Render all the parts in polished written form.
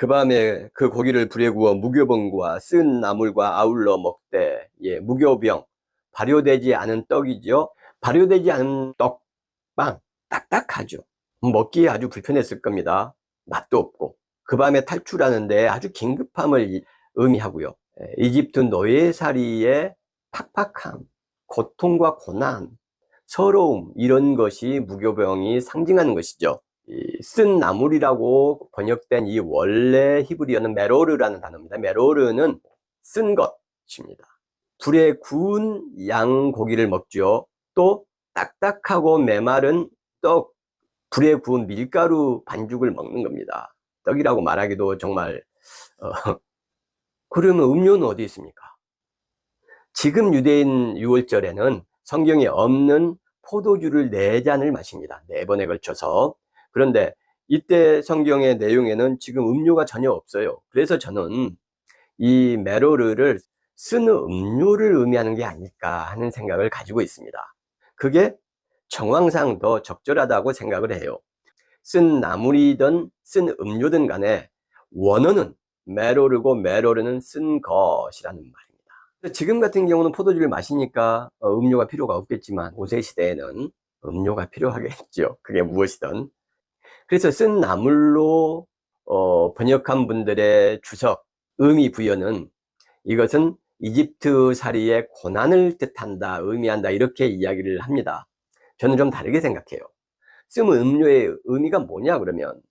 그 밤에 그 고기를 불에 구워 무교병과 쓴 나물과 아울러 먹되, 무교병, 발효되지 않은 떡이죠. 발효되지 않은 떡빵, 딱딱하죠. 먹기에 아주 불편했을 겁니다. 맛도 없고. 그 밤에 탈출하는데 아주 긴급함을 의미하고요. 이집트 노예살이의 팍팍함, 고통과 고난, 서러움, 이런 것이 무교병이 상징하는 것이죠. 쓴 나물이라고 번역된 이 원래 히브리어는 메로르라는 단어입니다. 메로르는 쓴 것입니다. 불에 구운 양고기를 먹죠. 또 딱딱하고 메마른 떡, 불에 구운 밀가루 반죽을 먹는 겁니다. 떡이라고 말하기도 정말 그러면 음료는 어디 있습니까? 지금 유대인 유월절에는 성경에 없는 포도주를 4잔을 마십니다. 4번에 걸쳐서. 그런데 이때 성경의 내용에는 지금 음료가 전혀 없어요. 그래서 저는 이 메로르를 쓴 음료를 의미하는 게 아닐까 하는 생각을 가지고 있습니다. 그게 정황상 더 적절하다고 생각을 해요. 쓴 나물이든 쓴 음료든 간에 원어는 메로르고 메로르는 쓴 것이라는 말입니다. 지금 같은 경우는 포도주를 마시니까 음료가 필요가 없겠지만 5세 시대에는 음료가 필요하겠죠. 그게 무엇이든. 그래서 쓴 나물로 번역한 분들의 주석, 의미 부여는 이것은 이집트 살이의 고난을 뜻한다, 의미한다, 이렇게 이야기를 합니다. 저는 좀 다르게 생각해요. 쓴 음료의 의미가 뭐냐 그러면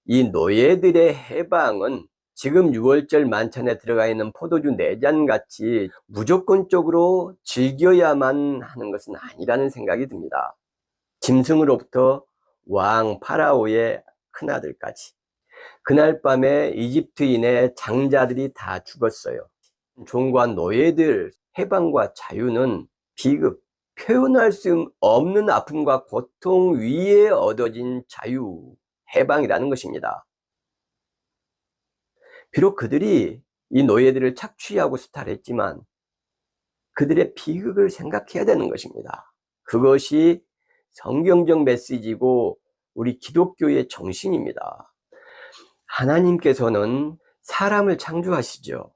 이 노예들의 해방은 지금 6월절 만찬에 들어가 있는 포도주 4잔 같이 무조건적으로 즐겨야만 하는 것은 아니라는 생각이 듭니다. 짐승으로부터 왕 파라오의 큰아들까지. 그날 밤에 이집트인의 장자들이 다 죽었어요. 종과 노예들 해방과 자유는 비극, 표현할 수 없는 아픔과 고통 위에 얻어진 자유, 해방이라는 것입니다. 비록 그들이 이 노예들을 착취하고 수탈했지만 그들의 비극을 생각해야 되는 것입니다. 그것이 성경적 메시지고 우리 기독교의 정신입니다. 하나님께서는 사람을 창조하시죠.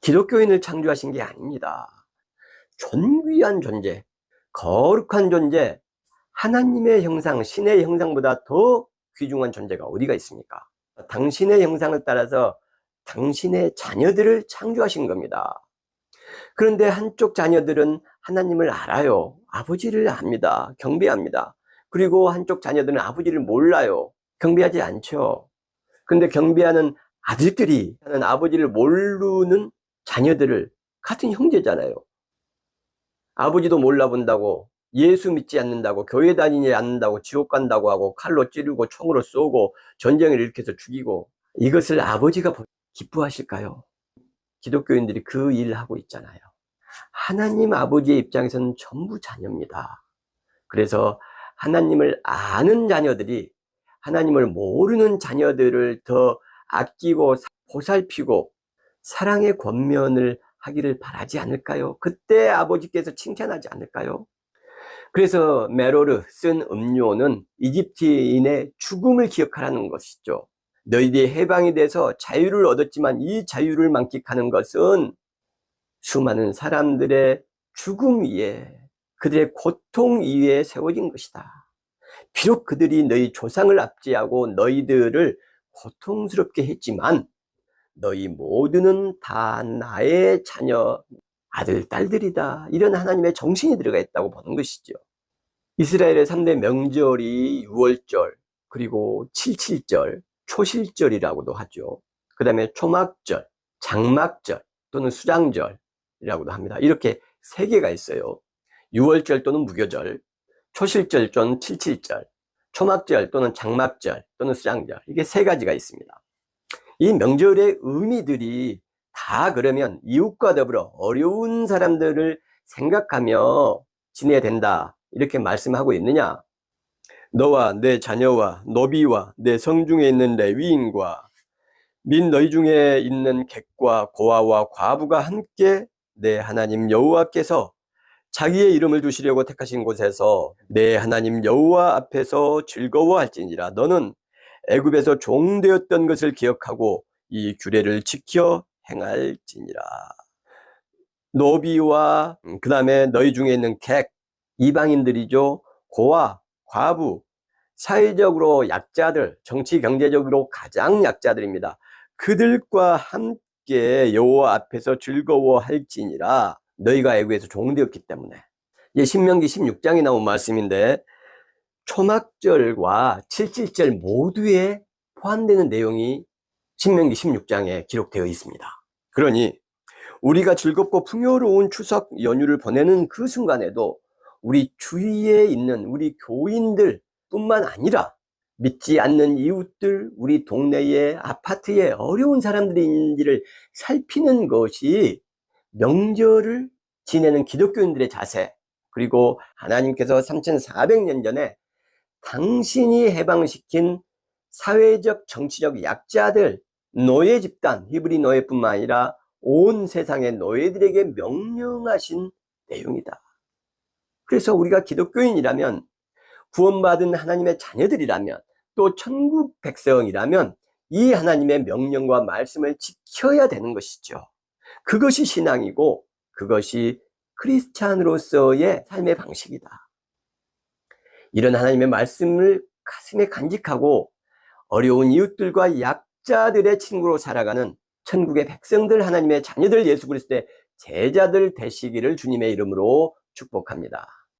기독교인을 창조하신 게 아닙니다. 존귀한 존재, 거룩한 존재, 하나님의 형상, 신의 형상보다 더 귀중한 존재가 어디가 있습니까? 당신의 형상을 따라서 당신의 자녀들을 창조하신 겁니다. 그런데 한쪽 자녀들은 하나님을 알아요. 아버지를 압니다. 경배합니다. 그리고 한쪽 자녀들은 아버지를 몰라요. 경배하지 않죠. 그런데 경배하는 아들들이 아버지를 모르는 자녀들을, 같은 형제잖아요. 아버지도 몰라본다고, 예수 믿지 않는다고, 교회 다니지 않는다고 지옥 간다고 하고 칼로 찌르고 총으로 쏘고 전쟁을 일으켜서 죽이고, 이것을 아버지가 기뻐하실까요? 기독교인들이 그 일을 하고 있잖아요. 하나님 아버지의 입장에서는 전부 자녀입니다. 그래서 하나님을 아는 자녀들이 하나님을 모르는 자녀들을 더 아끼고 보살피고 사랑의 권면을 하기를 바라지 않을까요? 그때 아버지께서 칭찬하지 않을까요? 그래서 메로르, 쓴 음료는 이집트인의 죽음을 기억하라는 것이죠. 너희들이 해방이 돼서 자유를 얻었지만 이 자유를 만끽하는 것은 수많은 사람들의 죽음 위에, 그들의 고통 위에 세워진 것이다. 비록 그들이 너희 조상을 압제하고 너희들을 고통스럽게 했지만 너희 모두는 다 나의 자녀, 아들, 딸들이다. 이런 하나님의 정신이 들어가 있다고 보는 것이죠. 이스라엘의 3대 명절이 6월절, 그리고 77절, 초실절이라고도 하죠. 그 다음에 초막절, 장막절 또는 수장절이라고도 합니다. 이렇게 3개가 있어요. 6월절 또는 무교절, 초실절 또는 77절, 초막절 또는 장막절 또는 수장절, 이게 3가지가 있습니다. 이 명절의 의미들이 다 그러면 이웃과 더불어 어려운 사람들을 생각하며 지내야 된다, 이렇게 말씀하고 있느냐? 너와 내 자녀와 노비와 내 성중에 있는 레위인과 민 너희 중에 있는 객과 고아와 과부가 함께 내 하나님 여호와께서 자기의 이름을 두시려고 택하신 곳에서 내 하나님 여호와 앞에서 즐거워할지니라. 너는 애굽에서 종되었던 것을 기억하고 이 규례를 지켜 행할지니라. 노비와 그 다음에 너희 중에 있는 객, 이방인들이죠. 고아, 과부, 사회적으로 약자들, 정치 경제적으로 가장 약자들입니다. 그들과 함께 여호와 앞에서 즐거워할지니라. 너희가 애굽에서 종되었기 때문에. 이제 신명기 16장에 나온 말씀인데 초막절과 칠칠절 모두에 포함되는 내용이 신명기 16장에 기록되어 있습니다. 그러니 우리가 즐겁고 풍요로운 추석 연휴를 보내는 그 순간에도 우리 주위에 있는 우리 교인들 뿐만 아니라 믿지 않는 이웃들, 우리 동네에 아파트에 어려운 사람들이 있는지를 살피는 것이 명절을 지내는 기독교인들의 자세, 그리고 하나님께서 3400년 전에 당신이 해방시킨 사회적 정치적 약자들, 노예 집단, 히브리 노예뿐만 아니라 온 세상의 노예들에게 명령하신 내용이다. 그래서 우리가 기독교인이라면, 구원받은 하나님의 자녀들이라면, 또 천국 백성이라면 이 하나님의 명령과 말씀을 지켜야 되는 것이죠. 그것이 신앙이고 그것이 크리스찬으로서의 삶의 방식이다. 이런 하나님의 말씀을 가슴에 간직하고 어려운 이웃들과 약자들의 친구로 살아가는 천국의 백성들, 하나님의 자녀들, 예수 그리스도의 제자들 되시기를 주님의 이름으로 축복합니다.